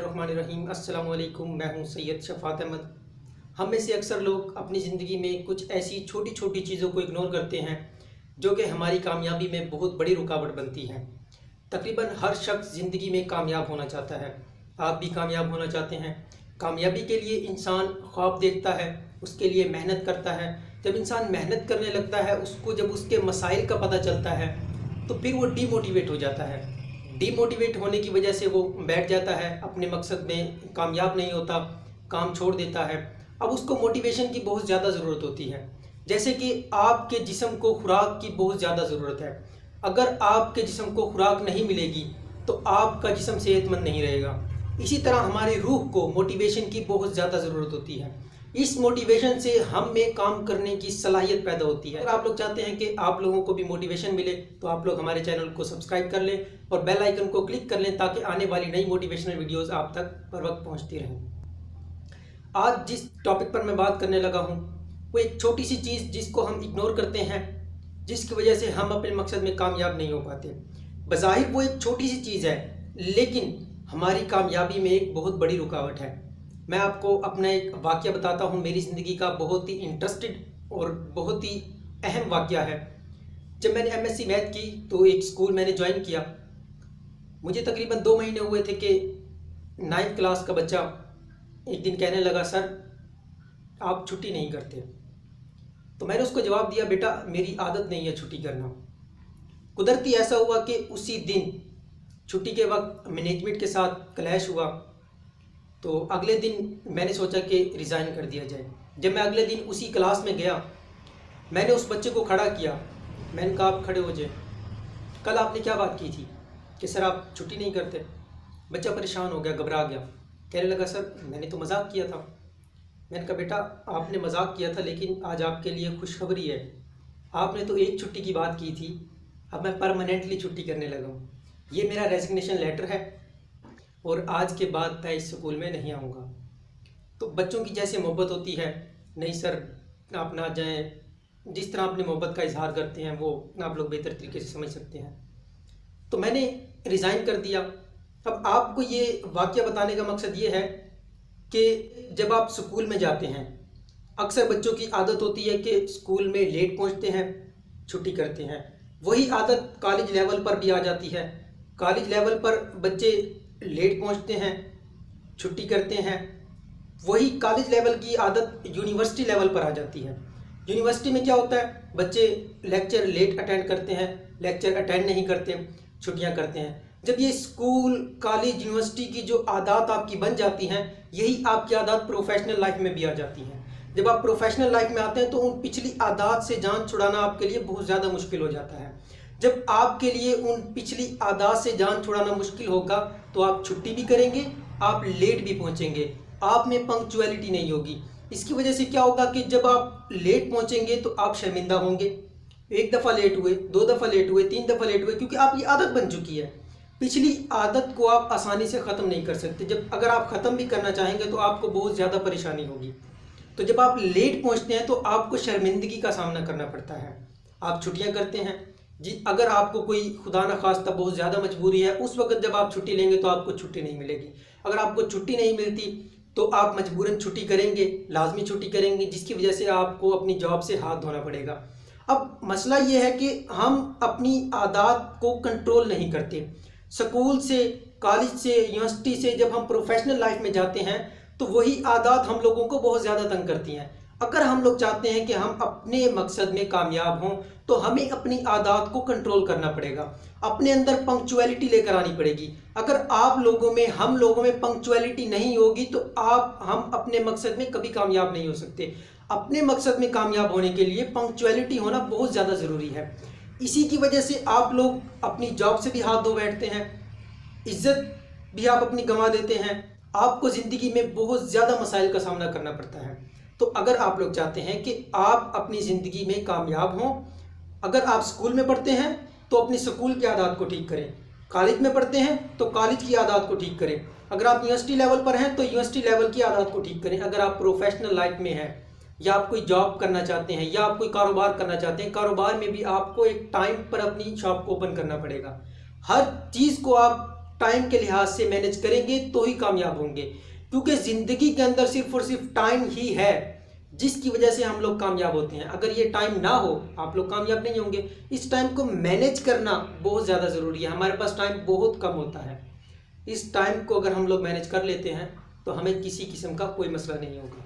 बिस्मिल्लाहिर्रहमानिर्रहीम। अस्सलाम वालेकुम। मैं हूं सैयद शफात अहमद। हम में से अक्सर लोग अपनी ज़िंदगी में कुछ ऐसी छोटी छोटी चीज़ों को इग्नोर करते हैं जो कि हमारी कामयाबी में बहुत बड़ी रुकावट बनती हैं। तकरीबन हर शख्स ज़िंदगी में कामयाब होना चाहता है। आप भी कामयाब होना चाहते हैं। कामयाबी के लिए इंसान ख्वाब देखता है, उसके लिए मेहनत करता है। जब इंसान मेहनत करने लगता है, उसको जब उसके मसाइल का पता चलता है तो फिर वो डीमोटिवेट हो जाता है। डीमोटिवेट होने की वजह से वो बैठ जाता है, अपने मकसद में कामयाब नहीं होता, काम छोड़ देता है। अब उसको मोटिवेशन की बहुत ज़्यादा ज़रूरत होती है। जैसे कि आपके जिस्म को खुराक की बहुत ज़्यादा ज़रूरत है। अगर आपके जिस्म को खुराक नहीं मिलेगी तो आपका जिस्म सेहतमंद नहीं रहेगा। इसी तरह हमारी रूह को मोटिवेशन की बहुत ज़्यादा ज़रूरत होती है। इस मोटिवेशन से हम में काम करने की सलाहियत पैदा होती है। अगर आप लोग चाहते हैं कि आप लोगों को भी मोटिवेशन मिले तो आप लोग हमारे चैनल को सब्सक्राइब कर लें और बेल आइकन को क्लिक कर लें ताकि आने वाली नई मोटिवेशनल वीडियोस आप तक पर वक्त पहुंचती रहें। आज जिस टॉपिक पर मैं बात करने लगा हूं वो एक छोटी सी चीज़ जिसको हम इग्नोर करते हैं, जिसकी वजह से हम अपने मकसद में कामयाब नहीं हो पाते। बज़ाहिर वो एक छोटी सी चीज़ है लेकिन हमारी कामयाबी में एक बहुत बड़ी रुकावट है। मैं आपको अपना एक वाक़या बताता हूँ। मेरी ज़िंदगी का बहुत ही इंटरेस्टेड और बहुत ही अहम वाक़या है। जब मैंने एमएससी मैथ की तो एक स्कूल मैंने ज्वाइन किया। मुझे तकरीबन 2 महीने हुए थे कि 9th क्लास का बच्चा एक दिन कहने लगा, सर आप छुट्टी नहीं करते। तो मैंने उसको जवाब दिया, बेटा मेरी आदत नहीं है छुट्टी करना। कुदरती ऐसा हुआ कि उसी दिन छुट्टी के वक्त मैनेजमेंट के साथ क्लैश हुआ। तो अगले दिन मैंने सोचा कि रिज़ाइन कर दिया जाए। जब मैं अगले दिन उसी क्लास में गया, मैंने उस बच्चे को खड़ा किया। मैंने कहा, आप खड़े हो जाए, कल आपने क्या बात की थी कि सर आप छुट्टी नहीं करते। बच्चा परेशान हो गया, घबरा गया, कहने लगा, सर मैंने तो मजाक किया था। मैंने कहा, बेटा आपने मजाक किया था लेकिन आज आपके लिए खुशखबरी है, आपने तो एक छुट्टी की बात की थी, अब मैं परमानेंटली छुट्टी करने लगा हूँ। ये मेरा रेजिग्नेशन लेटर है और आज के बाद मैं इस स्कूल में नहीं आऊँगा। तो बच्चों की जैसे मोहब्बत होती है, नहीं सर आप ना जाएं, जिस तरह अपनी मोहब्बत का इजहार करते हैं वो आप लोग बेहतर तरीके से समझ सकते हैं। तो मैंने रिज़ाइन कर दिया। अब आपको ये वाक़या बताने का मकसद ये है कि जब आप स्कूल में जाते हैं, अक्सर बच्चों की आदत होती है कि स्कूल में लेट पहुँचते हैं, छुट्टी करते हैं। वही आदत कॉलेज लेवल पर भी आ जाती है। कॉलेज लेवल पर बच्चे लेट पहुंचते हैं, छुट्टी करते हैं। वही कॉलेज लेवल की आदत यूनिवर्सिटी लेवल पर आ जाती है। यूनिवर्सिटी में क्या होता है, बच्चे लेक्चर लेट अटेंड करते हैं, लेक्चर अटेंड नहीं करते, छुट्टियां करते हैं। जब ये स्कूल कॉलेज यूनिवर्सिटी की जो आदत आपकी बन जाती हैं, यही आपकी आदत प्रोफेशनल लाइफ में भी आ जाती हैं। जब आप प्रोफेशनल लाइफ में आते हैं तो उन पिछली आदत से जान छुड़ाना आपके लिए बहुत ज़्यादा मुश्किल हो जाता है। जब आपके लिए उन पिछली आदत से जान छुड़ाना मुश्किल होगा तो आप छुट्टी भी करेंगे, आप लेट भी पहुंचेंगे, आप में पंक्चुअलिटी नहीं होगी। इसकी वजह से क्या होगा कि जब आप लेट पहुंचेंगे तो आप शर्मिंदा होंगे। 1 दफ़ा लेट हुए, 2 दफ़ा लेट हुए, 3 दफ़ा लेट हुए, क्योंकि आपकी आदत बन चुकी है। पिछली आदत को आप आसानी से ख़त्म नहीं कर सकते। जब अगर आप ख़त्म भी करना चाहेंगे तो आपको बहुत ज़्यादा परेशानी होगी। तो जब आप लेट पहुँचते हैं तो आपको शर्मिंदगी का सामना करना पड़ता है। आप छुट्टियाँ करते हैं जी। अगर आपको कोई खुदा न खास्ता बहुत ज़्यादा मजबूरी है, उस वक्त जब आप छुट्टी लेंगे तो आपको छुट्टी नहीं मिलेगी। अगर आपको छुट्टी नहीं मिलती तो आप मजबूरन छुट्टी करेंगे, लाजमी छुट्टी करेंगे, जिसकी वजह से आपको अपनी जॉब से हाथ धोना पड़ेगा। अब मसला ये है कि हम अपनी आदत को कंट्रोल नहीं करते। स्कूल से, कॉलेज से, यूनिवर्सिटी से जब हम प्रोफेशनल लाइफ में जाते हैं तो वही आदत हम लोगों को बहुत ज़्यादा तंग करती हैं। अगर हम लोग चाहते हैं कि हम अपने मकसद में कामयाब हों तो हमें अपनी आदत को कंट्रोल करना पड़ेगा, अपने अंदर पंक्चुअलिटी लेकर आनी पड़ेगी। अगर आप लोगों में, हम लोगों में पंक्चुअलिटी नहीं होगी तो हम अपने मकसद में कभी कामयाब नहीं हो सकते। अपने मकसद में कामयाब होने के लिए पंक्चुअलिटी होना बहुत ज़्यादा ज़रूरी है। इसी की वजह से आप लोग अपनी जॉब से भी हाथ धो बैठते हैं, इज्जत भी आप अपनी गंवा देते हैं, आपको ज़िंदगी में बहुत ज़्यादा मसाइल का सामना करना पड़ता है। तो अगर आप लोग चाहते हैं कि आप अपनी ज़िंदगी में कामयाब हों, अगर आप स्कूल में पढ़ते हैं तो अपनी स्कूल की आदत को ठीक करें, कॉलेज में पढ़ते हैं तो कॉलेज की आदत को ठीक करें, अगर आप यूनिवर्सिटी लेवल पर हैं तो यूनिवर्सिटी लेवल की आदत को ठीक करें, अगर आप प्रोफेशनल लाइफ में हैं या आप कोई जॉब करना चाहते हैं या आप कोई कारोबार करना चाहते हैं, कारोबार में भी आपको एक टाइम पर अपनी शॉप को ओपन करना पड़ेगा। हर चीज़ को आप टाइम के लिहाज से मैनेज करेंगे तो ही कामयाब होंगे, क्योंकि ज़िंदगी के अंदर सिर्फ और सिर्फ टाइम ही है जिसकी वजह से हम लोग कामयाब होते हैं। अगर ये टाइम ना हो आप लोग कामयाब नहीं होंगे। इस टाइम को मैनेज करना बहुत ज़्यादा ज़रूरी है। हमारे पास टाइम बहुत कम होता है, इस टाइम को अगर हम लोग मैनेज कर लेते हैं तो हमें किसी किस्म का कोई मसला नहीं होगा।